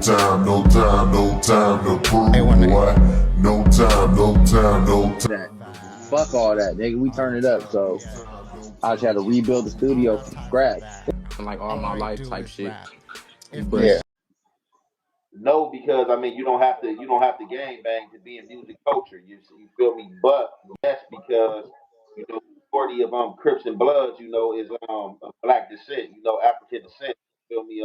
time to prove what. No time, no time. That fuck all that, nigga. We turn it up. So I just had to rebuild the studio from scratch. like all my life type shit. But Yeah. No, because I mean you don't have to gang bang to be in music culture. You feel me? But yes, because majority of Crips and Bloods, is of black descent, African descent. You feel me?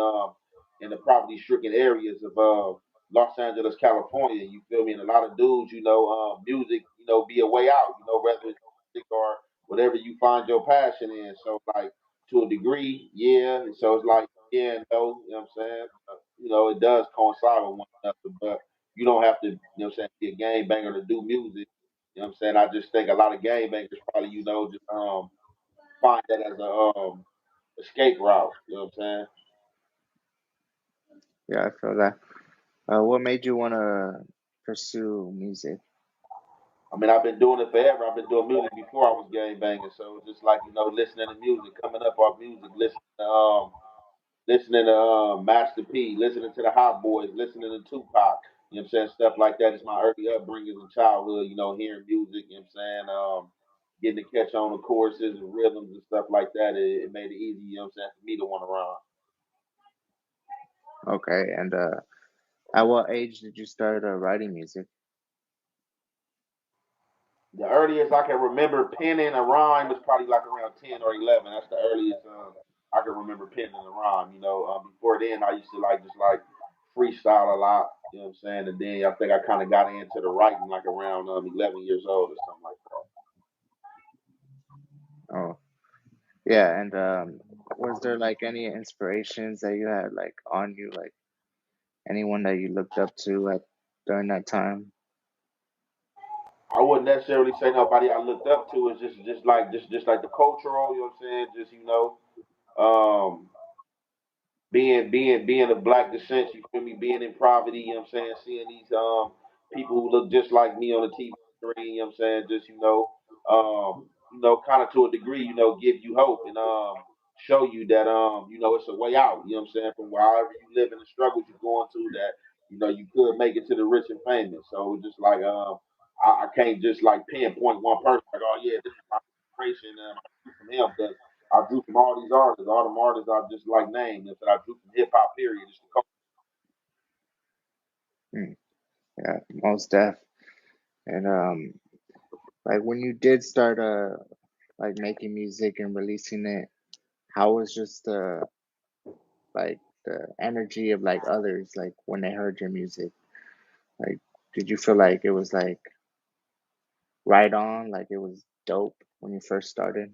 In the poverty stricken areas of Los Angeles, California. You feel me? And a lot of dudes, music, be a way out. Whether it's music or whatever you find your passion in. So like to a degree, yeah. So it's like yeah, no, you know what I'm saying? It does coincide with one another, but you don't have to, be a gang banger to do music. You know what I'm saying? I just think a lot of gang bangers probably, just find that as a escape route. You know what I'm saying? Yeah, I feel that. What made you want to pursue music? I mean, I've been doing it forever. I've been doing music before I was gang banging. So it's just like, listening to music, coming up off music, listening to Master P, listening to the Hot Boys, listening to Tupac. You know what I'm saying? Stuff like that is my early upbringing in childhood, hearing music, you know what I'm saying? Getting to catch on the choruses and rhythms and stuff like that. It made it easy, you know what I'm saying, for me to want to rhyme. Okay, and at what age did you start writing music? The earliest I can remember penning a rhyme was probably like around 10 or 11. That's the earliest I can remember penning a rhyme. Before then, I used to just freestyle a lot. You know what I'm saying? And then I think I kind of got into the writing like around 11 years old or something like that. Oh, yeah, and was there like any inspirations that you had like on you, like anyone that you looked up to at during that time? I wouldn't necessarily say nobody I looked up to. It's just like the cultural. You know what I'm saying? Just um, being of black descent, you feel me, being in poverty, you know what I'm saying, seeing these people who look just like me on the TV screen, you know what I'm saying, just kind of to a degree, give you hope and show you that it's a way out, you know what I'm saying, from wherever you live and the struggles you're going through that, you could make it to the rich and famous. So just like I can't just like pinpoint one person like, oh yeah, this is my inspiration from him because I drew from all these artists. All them artists I just like named. That I drew from hip hop. Period. It's the Hmm, yeah, most def. And like when you did start like making music and releasing it, how was just like the energy of like others like when they heard your music? Like, did you feel like it was like right on, like it was dope when you first started?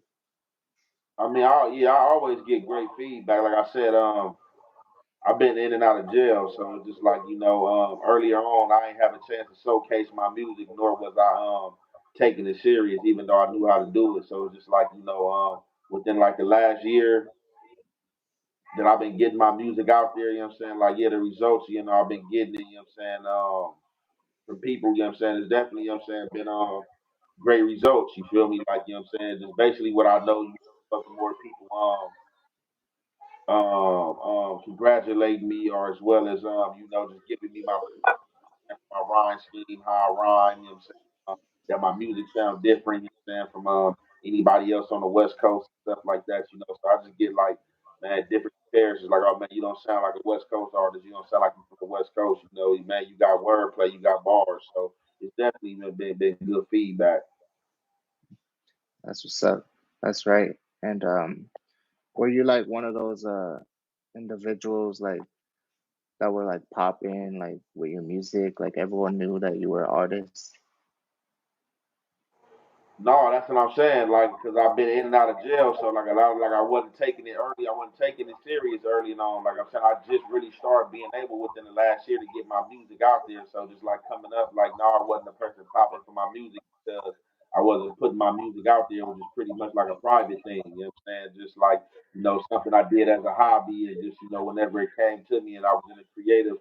I mean, I always get great feedback. Like I said, I've been in and out of jail, so it's just like earlier on, I ain't have a chance to showcase my music, nor was I taking it serious, even though I knew how to do it. So it's just like within like the last year that I've been getting my music out there. You know what I'm saying? Like yeah, the results, I've been getting it. You know what I'm saying? From people, you know what I'm saying? It's definitely, you know what I'm saying, been great results. You feel me? Like, you know what I'm saying? Just basically what I know, fucking more people congratulating me or as well as just giving me my rhyme scheme, how I rhyme, you know what I'm saying? That my music sounds different, you know what I'm saying, from anybody else on the West Coast, stuff like that. So I just get like, man, different comparisons. Like, oh man, you don't sound like a West Coast artist, you don't sound like you from the West Coast, man, you got wordplay, you got bars. So it's definitely been good feedback. That's what's up. That's right. And were you like one of those individuals like that were like popping like with your music, like everyone knew that you were an artist? No, that's what I'm saying. Like, cause I've been in and out of jail, so like a lot, like I wasn't taking it early. I wasn't taking it serious early on. Like I'm saying, I just really started being able within the last year to get my music out there. So just like coming up, like no, I wasn't a person popping for my music because I wasn't putting my music out there, which is pretty much like a private thing. You know what I'm saying? Just like something I did as a hobby, and just whenever it came to me, and I was in a creative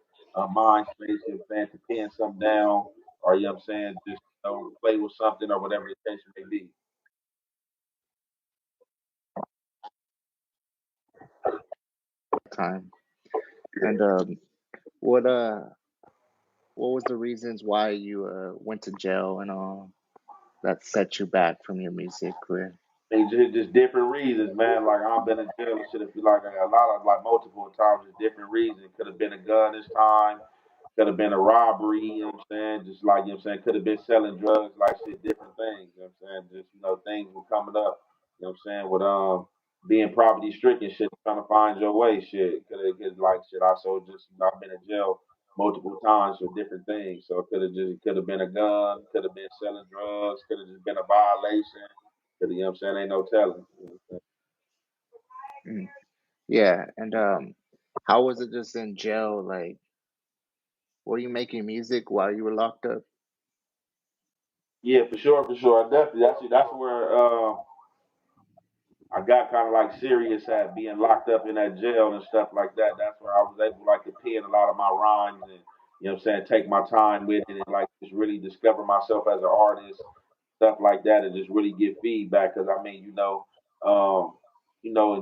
mind space, and fan to pen something down, or you know what I'm saying, just play with something or whatever the case may be. Time. And What what was the reasons why you went to jail and all that set you back from your music career? They just different reasons, man. Like I've been in jail and shit. If you like a lot of like multiple times, just different reasons. Could have been a gun this time. Could have been a robbery. You know what I'm saying? Just like you know what I'm saying. Could have been selling drugs. Like shit, different things. You know what I'm saying? Just things were coming up. You know what I'm saying? With being poverty stricken, shit, trying to find your way. Shit, could like shit. Also, just I've been in jail multiple times for different things. So it could have been a gun. Could have been selling drugs. Could have just been a violation. You know what I'm saying? Ain't no telling. You know what Mm. Yeah, and how was it just in jail? Like, were you making music while you were locked up? yeah, for sure, for sure. Definitely. That's where I got kind of like serious at being locked up in that jail and stuff like that. That's where I was able like to pen a lot of my rhymes and take my time with it and like just really discover myself as an artist, stuff like that, and just really get feedback. Because I mean, in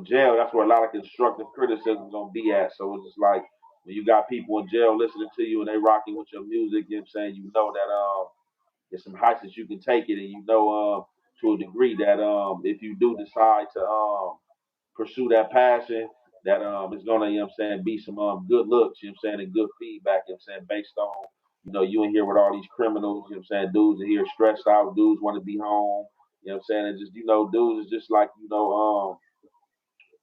jail, that's where a lot of constructive criticism is gonna be at. So it's just like when you got people in jail listening to you and they rocking with your music, you know what I'm saying, you know that there's some heights that you can take it, and to a degree that if you do decide to pursue that passion, that it's gonna be some good looks, you know what I'm saying, and good feedback, you know what I'm saying, based on you in here with all these criminals, you know what I'm saying, dudes in here stressed out, dudes want to be home, you know what I'm saying, and just dudes is just like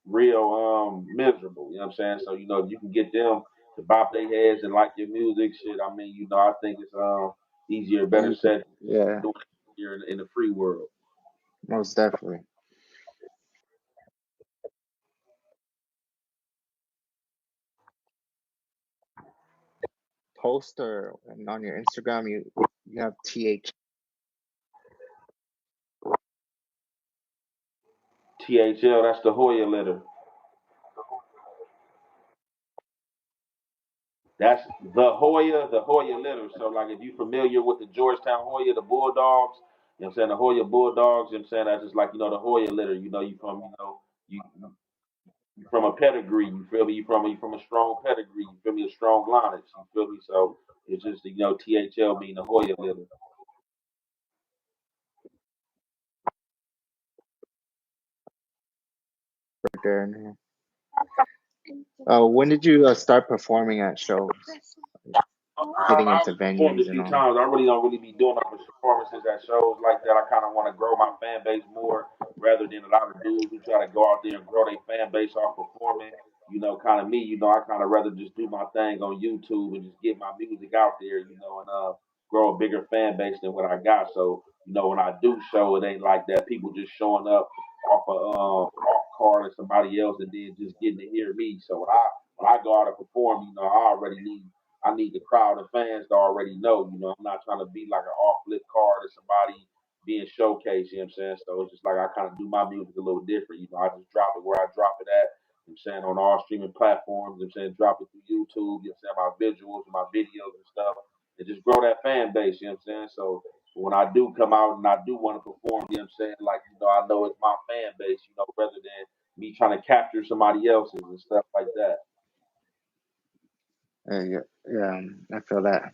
real miserable, you know what I'm saying, so if you can get them to bop their heads and like your music, shit, I mean, I think it's easier, better You could, said yeah, doing it here in the free world. most definitely. Poster and on your Instagram, you have TH. THL, that's the Hoya litter. That's the Hoya litter. So like if you're familiar with the Georgetown Hoya, the Bulldogs, you know what I'm saying, the Hoya Bulldogs, you know what I'm saying, that's just like, the Hoya litter, you you from a pedigree, you feel me? You from a strong pedigree, you feel me, a strong lineage, you feel me? So it's just THL mean the Hoya litter. Right there. When did you start performing at shows, getting I into only performed venues a and few all? times. I really don't really be doing no performances at shows like that. I kind of want to grow my fan base more rather than a lot of dudes who try to go out there and grow their fan base off performing. Kind of me. I kind of rather just do my thing on YouTube and just get my music out there. And grow a bigger fan base than what I got. So when I do show, it ain't like that. People just showing up off a off card or somebody else and then just getting to hear me. So when I go out and perform, I need the crowd of fans to already know. I'm not trying to be like an off flip card or somebody being showcased. You know what I'm saying? So it's just like I kind of do my music a little different. I just drop it where I drop it at. You know what I'm saying, on all streaming platforms. You know what I'm saying, drop it through YouTube. You know what I'm saying, my visuals, my videos and stuff, and just grow that fan base. You know what I'm saying? So when I do come out and I do want to perform, you know what I'm saying, like I know it's my fan base. Rather than me trying to capture somebody else's and stuff like that. Yeah, yeah, I feel that.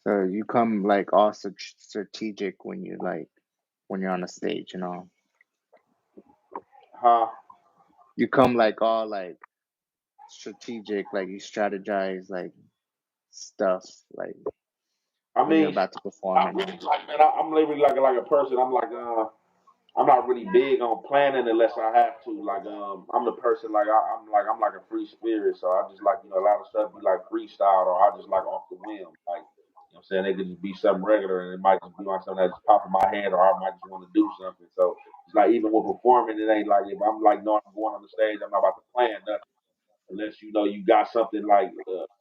So you come like all strategic when when you're on the stage and all. Huh? You come like all like strategic, like you strategize like stuff like I when you're mean, about to perform I'm and really all. like, man, I'm literally like a person. I'm not really big on planning unless I have to. I'm the person I'm like a free spirit, so I just like a lot of stuff be like freestyle or I just like off the whim. Like what I'm saying, it could just be something regular and it might just be like something that just pop in my head or I might just want to do something. So it's like even with performing, it ain't like if I'm like no, I'm going on the stage, I'm not about to plan nothing unless you got something like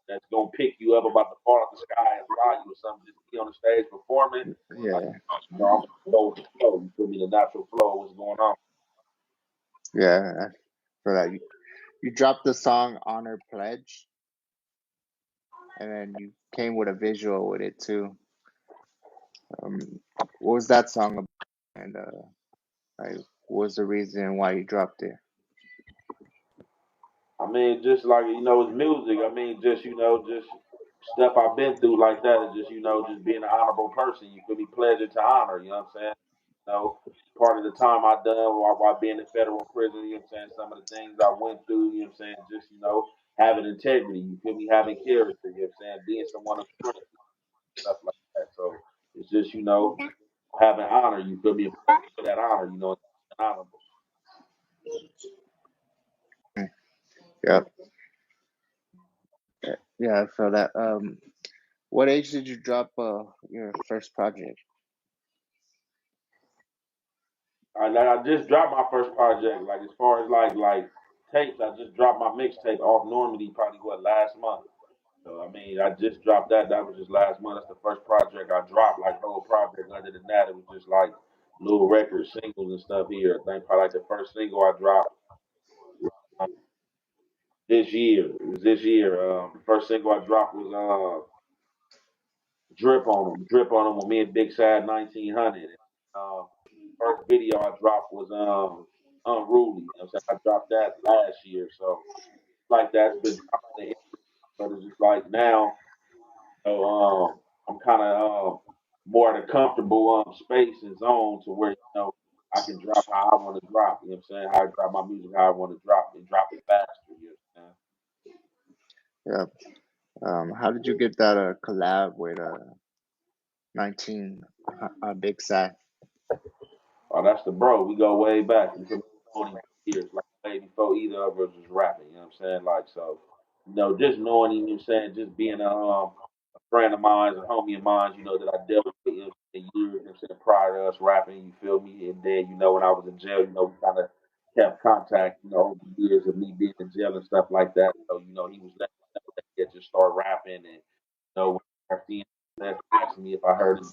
that's gonna pick you up about to fall out the sky and fly you or something. Just be on the stage performing. Like, Yeah, I'm flow with the flow. You feel me? The natural flow of what's going on. yeah. For that, you dropped the song "Honor Pledge," and then you came with a visual with it too. What was that song about? And like, what was the reason why you dropped it? I mean, just like it's music. I mean, just just stuff I've been through like that. Is just just being an honorable person. You feel me? Pleasure to honor. You know what I'm saying? Part of the time I done while being in federal prison. You know what I'm saying? Some of the things I went through. You know what I'm saying? Just having integrity. You feel me? Having character. You know what I'm saying? Being someone of strength, stuff like that. So it's just having honor. You feel me? For that honor. Honorable. Yeah, yeah, I feel that. What age did you drop your first project? I just dropped my first project. Like as far as like tapes, I just dropped my mixtape off Normandy probably last month. So I mean, I just dropped that. That was just last month. That's the first project I dropped. Like the whole project. Other than that, it was just like little record singles and stuff here. I think probably like the first single I dropped um, this year. It was this year. The first single I dropped was Drip on them with me and Big Sad 1900. First video I dropped was Unruly. You know what I'm saying? I dropped that last year, so like that's been dropping, but it's just like now, I'm kind of more at a comfortable space and zone to where I can drop how I want to drop. You know what I'm saying? How I drop my music, how I want to drop it, and drop it faster. You know what I'm saying? Yeah. How did you get that collab with 19 Big Sack? Oh, that's the bro. We go way back. You feel me? 20 years, like way before either of us was rapping. You know what I'm saying? Like so, just knowing him. You know what I'm saying? Just being a friend of mine, a homie of mine. That I dealt with. You know, in years. You know what I'm saying? Prior to us rapping, you feel me? And then when I was in jail, we kind of kept contact. Over the years of me being in jail and stuff like that. So he was letting me know that he had just started rapping, and when I seen him, asking me if I heard him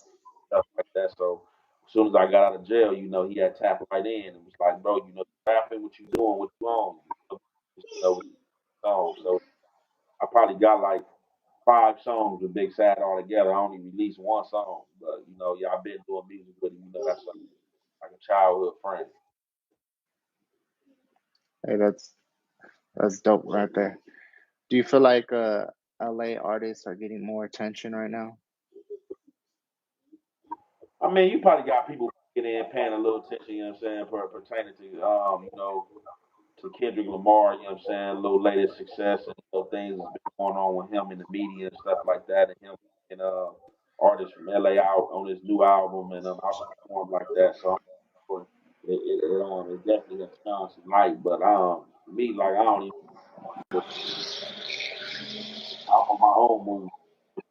stuff like that. So as soon as I got out of jail, he had tapped right in and was like, bro, you rapping, what you doing, what you on? With songs. So I probably got like 5 songs with Big Sad all together. I only released one song, but yeah, I've been doing music with him. That's like a childhood friend. Hey, that's dope right there. Do you feel like LA artists are getting more attention right now? I mean, you probably got people getting in, paying a little attention. You know what I'm saying, pertaining to to Kendrick Lamar, you know what I'm saying, a little latest success and things that's been going on with him in the media and stuff like that, and him and artists from LA out on his new album and out to perform like that. So it definitely has found some light. But me, like I don't even I'm on my own movement.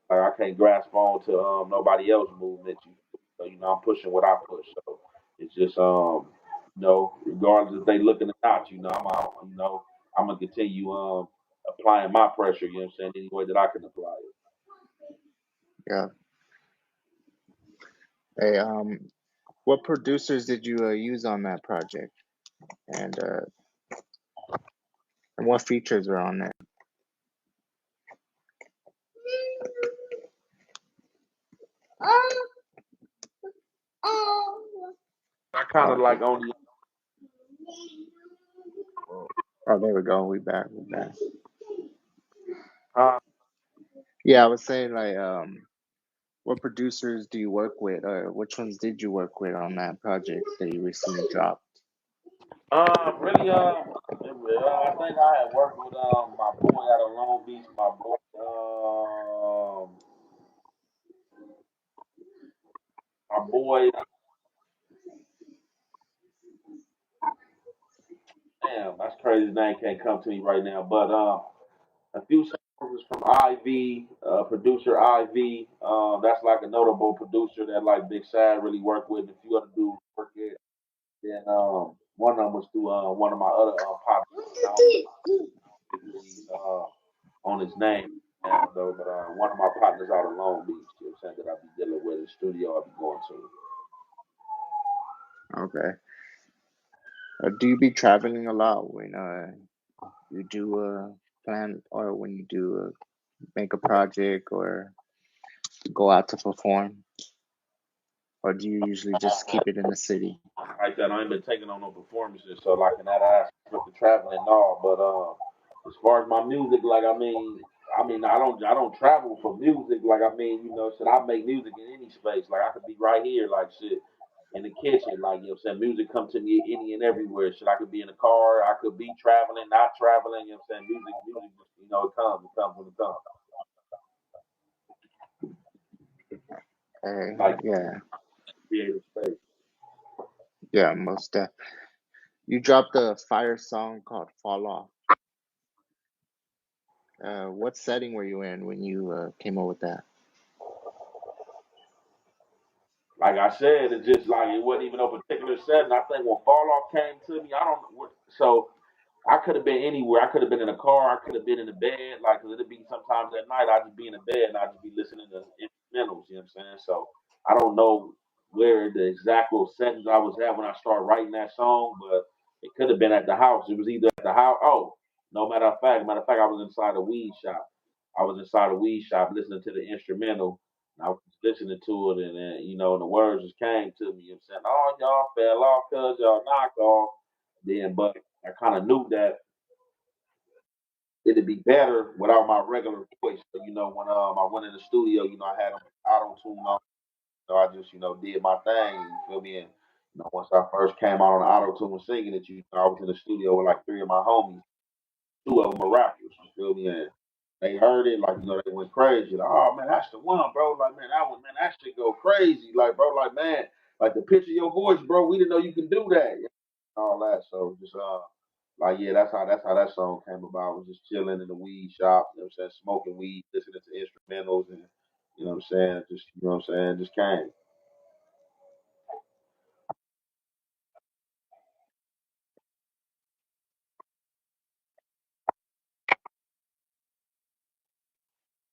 Like I can't grasp on to nobody else's movement. So I'm pushing what I push. So it's just regardless if they looking or not, I'm out. I'm gonna continue applying my pressure. You know what I'm saying? Any way that I can apply it. Yeah. Hey, what producers did you use on that project, and what features were on there? I kind of Okay. like only. Oh, there we go. We back. We back. Uh, Yeah, I was saying like, what producers do you work with, or which ones did you work with on that project that you recently dropped? really, I think I had worked with my boy out of Long Beach, my boy, my boy. Damn, that's crazy. His name can't come to me right now, but a few songs from IV, producer IV. That's like a notable producer that like Big Sad really worked with. And a few other dudes work with. Then one of them was through one of my other partners. I don't really on his name now though, but one of my partners out of Long Beach. You know what I'm saying, that I be dealing with in the studio I be going to. Okay. Do you be traveling a lot when you do plan, or when you do make a project or go out to perform, or do you usually just keep it in the city? Like that, I ain't been taking on no performances, so like in that aspect with the traveling and all, but as far as my music, like I don't travel for music. Like should I make music in any space? Like I could be right here, like shit, in the kitchen. Like music come to me any and everywhere. Shit, I could be in a car, I could be traveling, not traveling. Music, just it comes when it comes. Like Yeah, creative space. yeah, most def. You dropped a fire song called "Fall Off." What setting were you in when you came up with that? Like I said, it's just like it wasn't even no particular setting. I think when Fall Off came to me, I don't know. So I could have been anywhere. I could have been in a car. I could have been in the bed. Like, cause it'd be sometimes at night I'd just be in the bed and I'd just be listening to instrumentals. You know what I'm saying? So I don't know where the exact little settings I was at when I started writing that song, but it could have been at the house. It was either at the house. Oh, no matter of fact, I was inside a weed shop. I was inside a weed shop listening to the instrumental. And I was listening to it, and then, and the words just came to me. You know what I'm saying? Oh, y'all fell off because y'all knocked off. Then, but I kind of knew that it'd be better without my regular voice. So, when I went in the studio, I had auto tune on, so I just did my thing. You feel me? And once I first came out on the auto tune singing it, I was in the studio with like three of my homies. Two of them are rappers. You feel me? And they heard it, like they went crazy. Like, oh man, that's the one, bro. Like, man, that shit go crazy. Like, bro, like, man, like the pitch of your voice, bro. We didn't know you can do that. All that. So just like yeah, that's how that song came about. I was just chilling in the weed shop, you know what I'm saying, smoking weed, listening to instrumentals, and you know what I'm saying, just just came.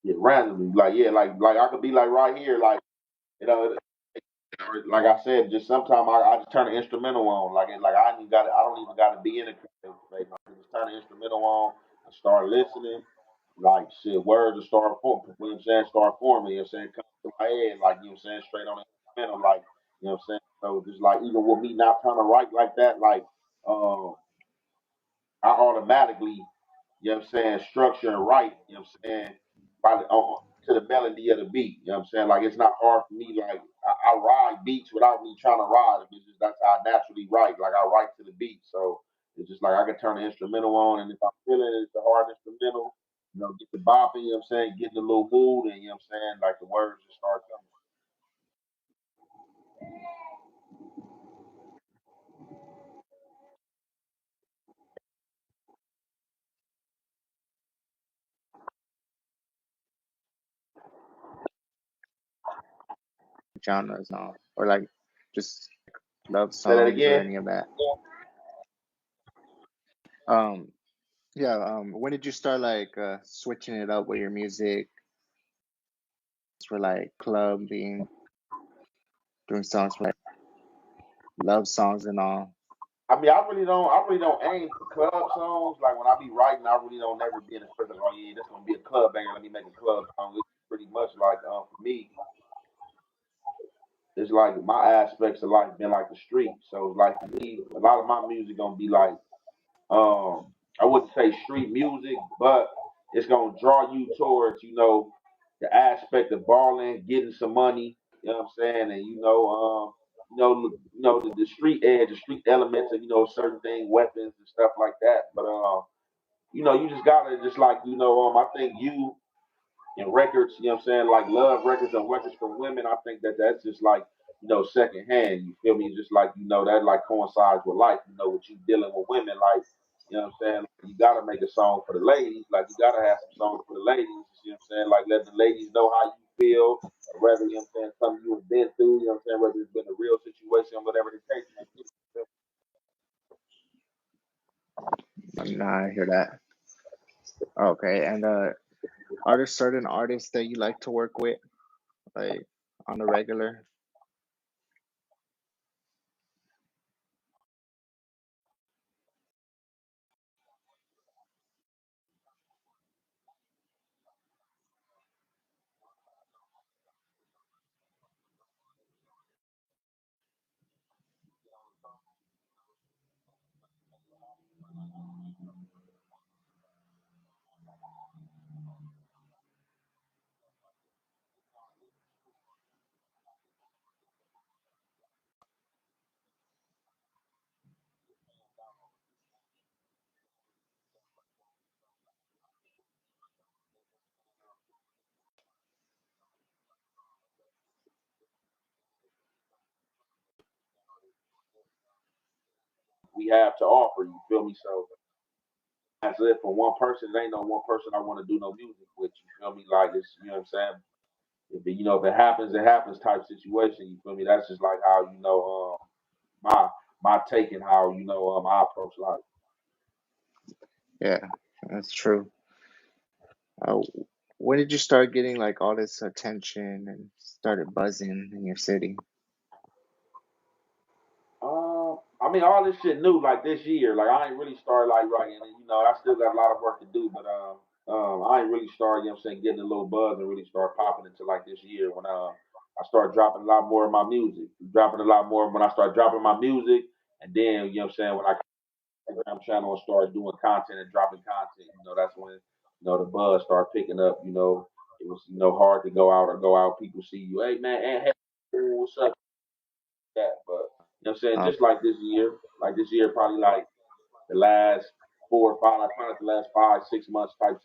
Yeah, randomly, like yeah, like I could be like right here, like you know, like I said, just sometimes I just turn the instrumental on, like I don't even got to be in a creative space. I just turn the instrumental on and start listening. Like shit, words will start forming. You know what I'm saying? Start forming. You know what I'm saying? Come to my head, like you know what I'm saying, straight on the instrumental, like you know what I'm saying. So just like even with me not trying to write like that, like um I automatically, you know what I'm saying, structure and write, you know what I'm saying, to the melody of the beat. You know what I'm saying? Like it's not hard for me, like I ride beats without me trying to ride them. It's just that's how I naturally write. Like I write to the beat. So it's just like I can turn the instrumental on, and if I'm feeling it's a hard instrumental, get the bopping, you know what I'm saying, get in a little mood, and you know what I'm saying, like the words just start coming. Genres now, or like just love Say that songs or again. any of that? Um, yeah. When did you start like switching it up with your music for like clubbing, doing songs for like love songs and all? I mean, I really don't aim for club songs. Like when I be writing, I really don't never be in the spirit of, oh yeah, this gonna be a club banger. Let me make a club song. It's pretty much like, for me, it's like my aspects of life been like the street. So it's like for me, a lot of my music gonna be like, I wouldn't say street music, but it's gonna draw you towards, the aspect of balling, getting some money. You know what I'm saying? And the street edge, the street elements, and certain things, weapons and stuff like that. But you just gotta just like I think you and records, you know what I'm saying, like love records and records for women, I think that that's just like, secondhand. You feel me? It's just like, that like coincides with life, what you dealing with women, like, you know what I'm saying? You gotta make a song for the ladies, like you gotta have some songs for the ladies, you know what I'm saying? Like let the ladies know how you feel, or whether, you know what I'm saying, something you have been through, you know what I'm saying, whether it's been a real situation, whatever the case may be. I hear that. Okay, and are there certain artists that you like to work with, like on a regular? we have to offer. You feel me? So that's it for one person. It ain't no one person I want to do no music with. You feel me? Like it's you know what I'm saying. If it happens, it happens type situation. You feel me? That's just like how my my take and how I approach life. Yeah, that's true. Uh, when did you start getting like all this attention and started buzzing in your city? I mean, all this shit new like this year. Like I ain't really started like writing, and I still got a lot of work to do. But I ain't really started. You know what I'm saying, getting a little buzz and really start popping until like this year when I start dropping a lot more of my music, dropping a lot more when I start dropping my music, and then you know what I'm saying when I Instagram channel and start doing content and dropping content. That's when the buzz start picking up. It was hard to go out. People see you, hey man, hey, what's up? That, but you know what I'm saying, Um, just like this year, probably like the last 4 or 5, like probably the last 5, 6 months type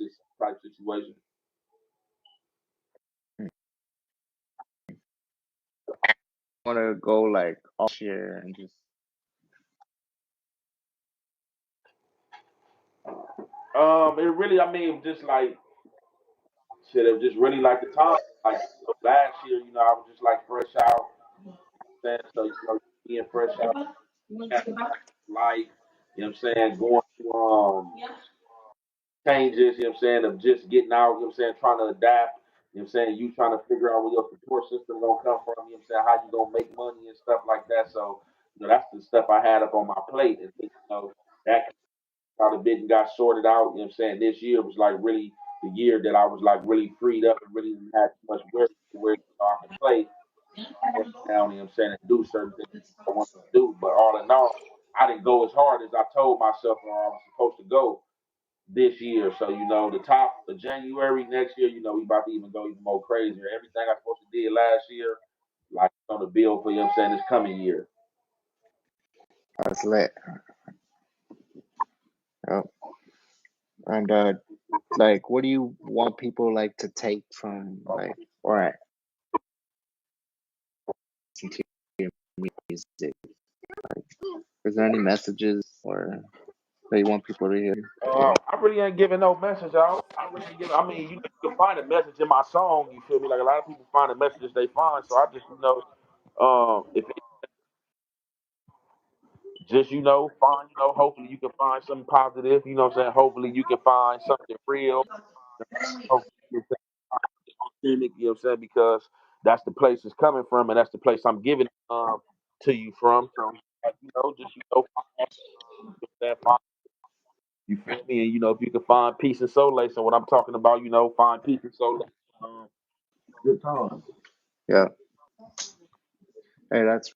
situation. want to go like all year and just It really, I mean, just like shit, it was just really like the time. Like last year, I was just like fresh out, saying so being fresh out, life, what I'm saying, going through changes, what I'm saying, of just getting out, what I'm saying, trying to adapt, what I'm saying, you trying to figure out where your support system gonna come from, what I'm saying, how you gonna make money and stuff like that. So, that's the stuff I had up on my plate. And that kind of bit and got sorted out, what I'm saying. This year was like really the year that I was like really freed up and really didn't have too much work where I could play down, what I'm saying, and do certain things I wanted to do. But all in all, I didn't go as hard as I told myself I was supposed to go this year. So, the top of January next year, we about to even go even more crazier. Everything I supposed to did last year, like on the bill for what I'm saying, this coming year. that's lit. Yep. And like, what do you want people like to take from like, or listen to your music? Like, is there any messages or that you want people to hear? I really ain't giving no message out. I really ain't giving. I mean, you can find a message in my song. You feel me? Like a lot of people find the messages they find. So I just, if it just, find, hopefully you can find something positive. You know what I'm saying? Hopefully you can find something real. Hopefully you can find authentic. You know what I'm saying? Because that's the place it's coming from, and that's the place I'm giving to you from. So, like, just find that. You feel me? And if you can find peace and solace, and what I'm talking about, find peace and solace. Um, Good times. Yeah. Hey, that's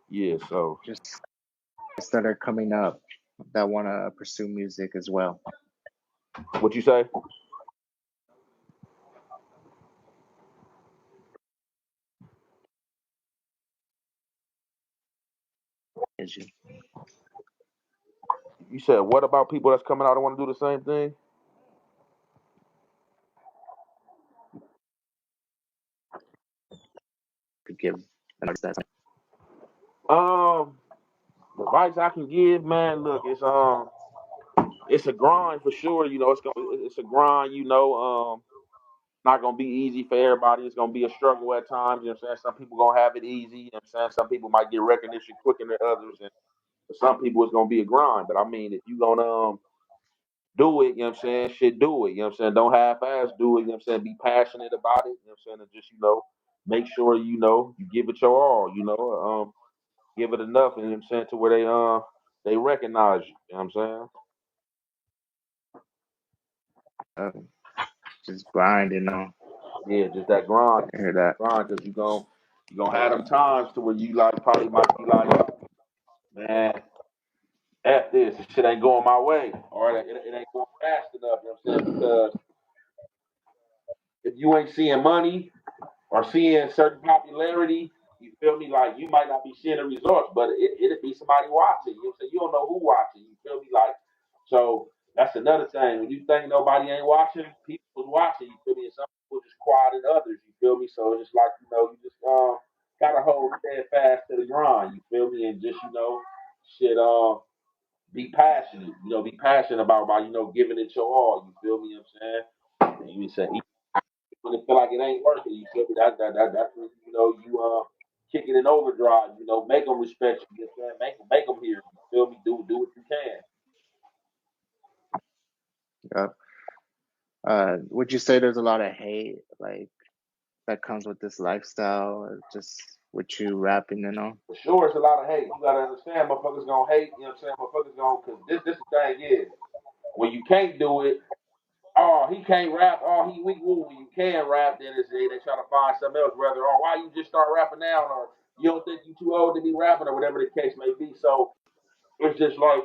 Yeah. So just that are coming up that want to pursue music as well. what you say? As you You said what about people that's coming out and want to do the same thing? could give an artist that. Um, the advice I can give, man. Look, it's a grind for sure. It's a grind. Not gonna be easy for everybody. It's gonna be a struggle at times. You know what I'm saying? Some people gonna have it easy. You know what I'm saying? Some people might get recognition quicker than others, and for some people it's gonna be a grind. But I mean, if you gonna do it, you know what I'm saying? Shit, do it. You know what I'm saying? Don't half ass do it, you know what I'm saying? Be passionate about it, you know what I'm saying? And just, make sure you give it your all, give it enough, you know what I'm saying, to where they recognize you, you know what I'm saying? Uh, just grinding on. Yeah, just that grind. I hear that. Grind, because you gonna have them times to where you like probably might be like, man, F this shit ain't going my way. Or it ain't going fast enough, you know what I'm saying? Because if you ain't seeing money or seeing certain popularity, you feel me? Like you might not be seeing the results, but it'll be somebody watching. You know what I'm saying? You don't know who watching. You feel me? Like so that's another thing. When you think nobody ain't watching, people's watching. You feel me? And some people just quiet than others. You feel me? So it's just like you just gotta hold steadfast to the grind. You feel me? And just shit. Be passionate. Be passionate about giving it your all. You feel me? What I'm saying. And you say when it feel like it ain't working. You feel me? That's when you kick it in overdrive. Make them respect you. You know what I'm saying? Make them hear. You feel me? Do what you can. Yeah. Would you say there's a lot of hate like that comes with this lifestyle, or just with you rapping and all? For sure, it's a lot of hate. You gotta understand, motherfuckers gonna hate. You know what I'm saying? Motherfuckers gonna, cause this the thing is, when you can't do it, oh he can't rap, oh he weak woo. When you can rap, then they try to find something else. Whether why you just start rapping now, or you don't think you too old to be rapping, or whatever the case may be. So it's just like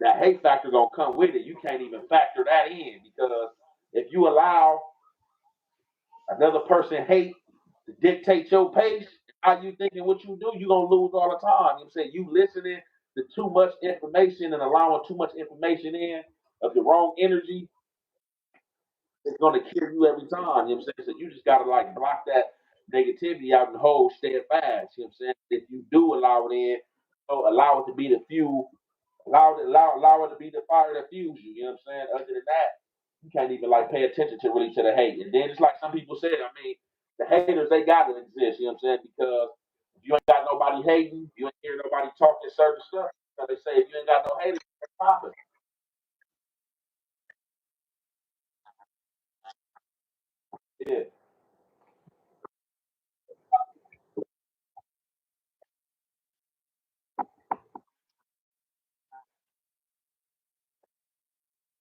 that hate factor gonna come with it. You can't even factor that in because if you allow another person hate to dictate your pace, how you thinking what you do, you're gonna lose all the time. You know what I'm saying? You listening to too much information and allowing too much information in of the wrong energy, it's gonna kill you every time. You know what I'm saying? So you just gotta like block that negativity out and hold steadfast. You know what I'm saying? If you do allow it in, allow it to be the fuel, allow it to be the fire that fuels you. You know what I'm saying? Other than that, you can't even like pay attention to really to the hate. And then it's like some people said, I mean, the haters they gotta exist, you know what I'm saying? Because if you ain't got nobody hating, you ain't hear nobody talking certain stuff. So they say if you ain't got no haters, it's popping. Yeah.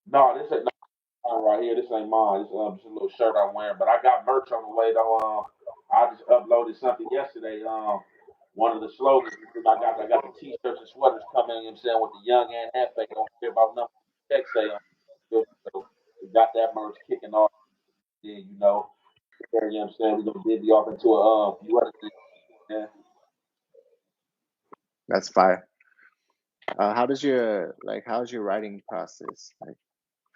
No, this ain't mine right here. This ain't mine. This just a little shirt I'm wearing. But I got merch on the way though. I just uploaded something yesterday. One of the slogans I got the t-shirts and sweaters coming, you know what I'm saying, with the young and halfback. Don't care about nothing text say so we got that merch kicking off. Yeah, you know what I'm saying? We're gonna divvy off into a few other things. Yeah. That's fire. How's your writing process, like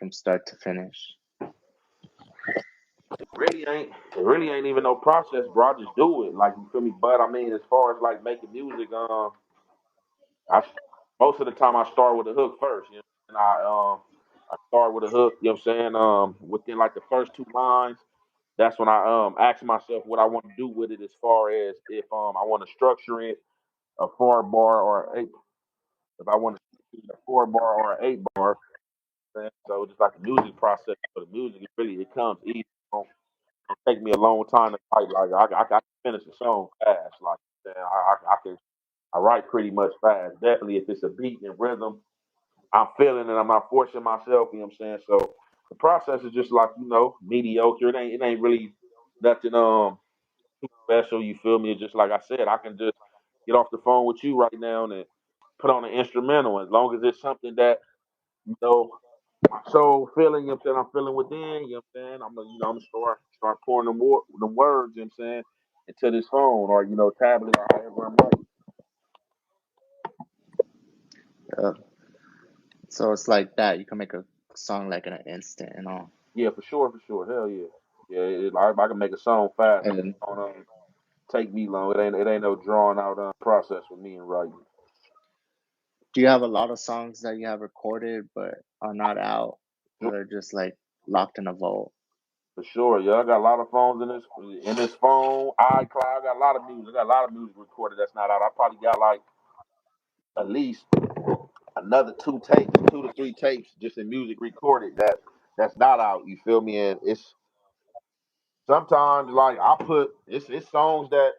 from start to finish? It really ain't even no process, bro. I just do it. Like you feel me? But I mean, as far as like making music, I most of the time I start with a hook first, and I start with a hook, you know what I'm saying? Within like the first two lines, that's when I ask myself what I want to do with it as far as if I want to structure it a 4 bar or eight if I want to a 4 bar or an 8 bar. So just like the music process for the music, it comes easy. It don't take me a long time to write. Like I can finish a song fast. Like I write pretty much fast. Definitely if it's a beat and rhythm, I'm feeling it. I'm not forcing myself. You know what I'm saying? So the process is just like mediocre. It ain't really nothing too special. You feel me? It's just like I said. I can just get off the phone with you right now and put on an instrumental. As long as it's something that you know my soul feeling. You know what I'm saying? I'm feeling within. You know what I'm saying? I'm gonna start pouring them words. You know what I'm saying? Into this phone or tablet or however I'm writing. Uh, so it's like that. You can make a song like in an instant and all. Yeah, for sure, for sure. Hell yeah. Yeah, I can make a song fast. And On take me long. It ain't no drawn out process with me and writing. do you have a lot of songs that you have recorded but are not out, that are just like locked in a vault? For sure, yeah. I got a lot of phones in this phone. iCloud. I got a lot of music. I got a lot of music recorded that's not out. I probably got like at least another two to three tapes just in music recorded that's not out. You feel me? And it's sometimes like I put it's songs that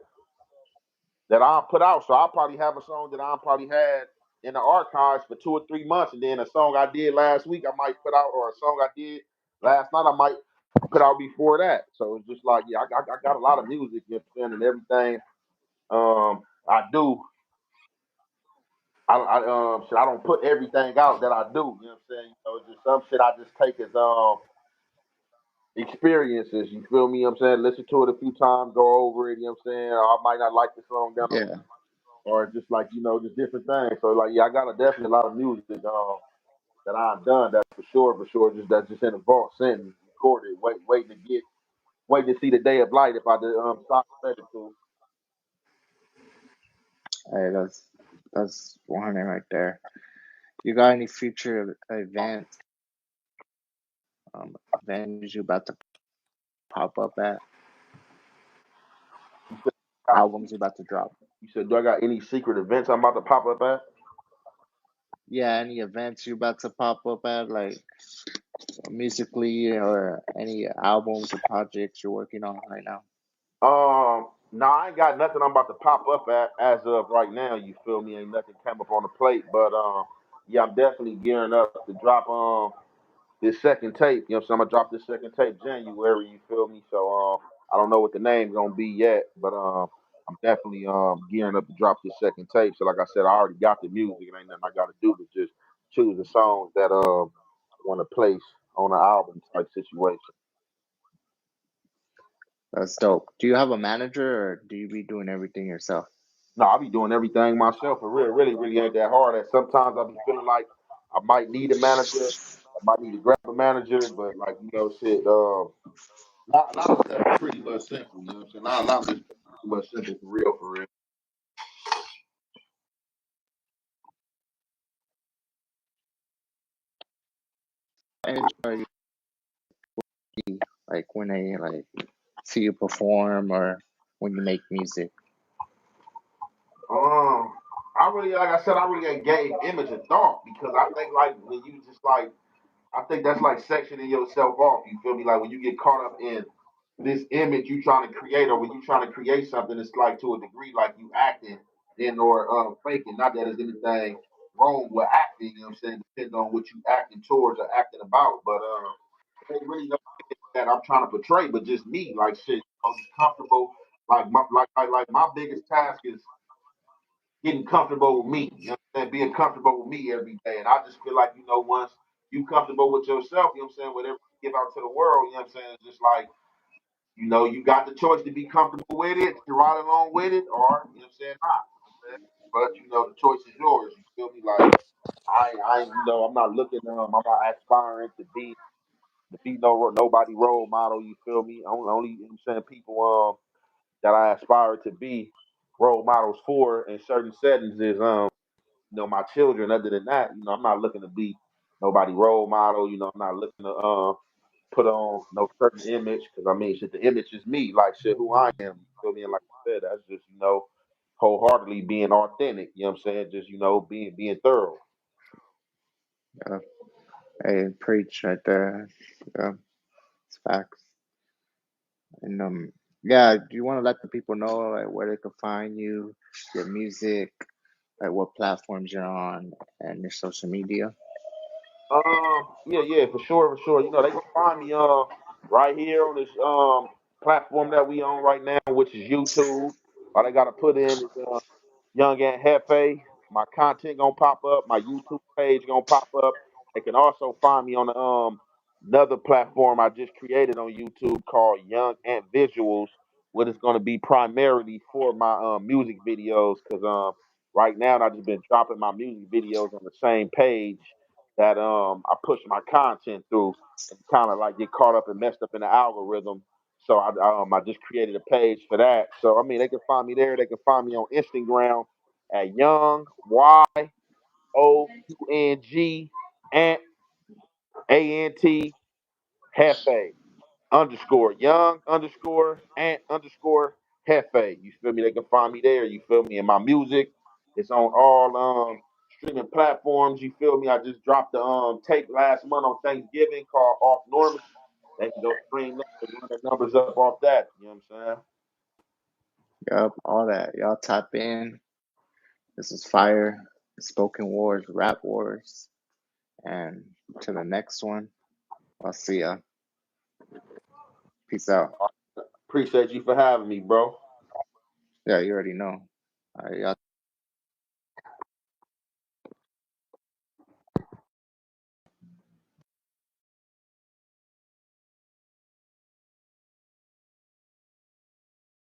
I put out. So I probably have a song that I probably had in the archives for 2 or 3 months, and then a song I did last week I might put out, or a song I did last night I might put out before that. So it's just like yeah, I got a lot of music, you know what I'm saying, and everything. I do. I don't put everything out that I do. You know what I'm saying? Just some shit I just take as experiences. You feel me? You know what I'm saying, listen to it a few times, go over it. You know what I'm saying? Or I might not like the song down the Yeah, or just like just different things. So like yeah, I got definitely a lot of music that I've done. That's for sure. Just that's just in the vault, sitting recorded, waiting to get. waiting to see the day of light if I did stop ready to. Hey, that's 100 right there. You got any future events, venues you about to pop up at, You said, albums you about to drop? you said, do I got any secret events I'm about to pop up at? Yeah, any events you about to pop up at, like musically, or any albums or projects you're working on right now? No, I ain't got nothing I'm about to pop up at as of right now. You feel me? Ain't nothing came up on the plate, but yeah, I'm definitely gearing up to drop this second tape. You know what I'm saying? I'm gonna drop this second tape January. You feel me? So I don't know what the name's gonna be yet, but I'm definitely gearing up to drop this second tape. So like I said, I already got the music. It ain't nothing I got to do but just choose the songs that I want to place on an album type situation. That's dope. Do you have a manager, or do you be doing everything yourself? No, I be doing everything myself. For real, really ain't that hard. And sometimes I be feeling like I might need a manager. I might need to grab a manager, but like shit. A lot of stuff is pretty much simple. You know what I'm saying? A lot of this stuff is pretty much simple for real, for real. Enjoy, like when they like see you perform, or when you make music? Um, I really, like I said, I really ain't gave image a thought because I think like when you just like I think that's like sectioning yourself off. You feel me? Like when you get caught up in this image you trying to create, or when you trying to create something, it's like to a degree like you acting in or faking. Not that there's anything wrong with acting. You know what I'm saying? Depends on what you acting towards or acting about. But it ain't really no image that I'm trying to portray, but just me. Like shit, I'm just comfortable. Like my biggest task is getting comfortable with me. You know what I'm saying? Being comfortable with me every day. And I just feel like, once you comfortable with yourself, you know what I'm saying, whatever you give out to the world, you know what I'm saying, it's just like, you got the choice to be comfortable with it, to ride along with it, or, you know what I'm saying, not. You know what I'm saying? But, the choice is yours. You feel me? Like, I'm not looking, I'm not aspiring to be nobody role model. You feel me? Only you know what I'm saying, people that I aspire to be role models for in certain settings is my children. Other than that, I'm not looking to be nobody role model. I'm not looking to put on no certain image because I mean, shit, the image is me, like shit, who I am. You feel me? And like I said, that's just wholeheartedly being authentic. You know what I'm saying? Just being thorough. Uh, hey, preach right there. Yeah, it's facts. And yeah, do you want to let the people know like where they can find you, your music, like what platforms you're on, and your social media? Yeah, for sure, for sure. They can find me right here on this platform that we on right now, which is YouTube. All they gotta put in is Young and Hefe. My content gonna pop up. My YouTube page gonna pop up. They can also find me on the another platform I just created on YouTube called Young and Visuals, what is gonna be primarily for my music videos. Cause right now I just been dropping my music videos on the same page that I push my content through, and kind of like get caught up and messed up in the algorithm. So I just created a page for that. So I mean, they can find me there. They can find me on Instagram at Young YOUNG Ant Hefe underscore Young underscore Ant underscore Hefe. You feel me? They can find me there. You feel me? And my music is on all streaming platforms. You feel me? I just dropped the tape last month on Thanksgiving called Off Norman. They can go stream that and run the numbers up off that. You know what I'm saying? Yup, all that. Y'all tap in. This is Fire, Spoken Wars, Rap Wars. And to the next one, I'll see ya. Peace out. Appreciate you for having me, bro. Yeah, you already know. All right, y'all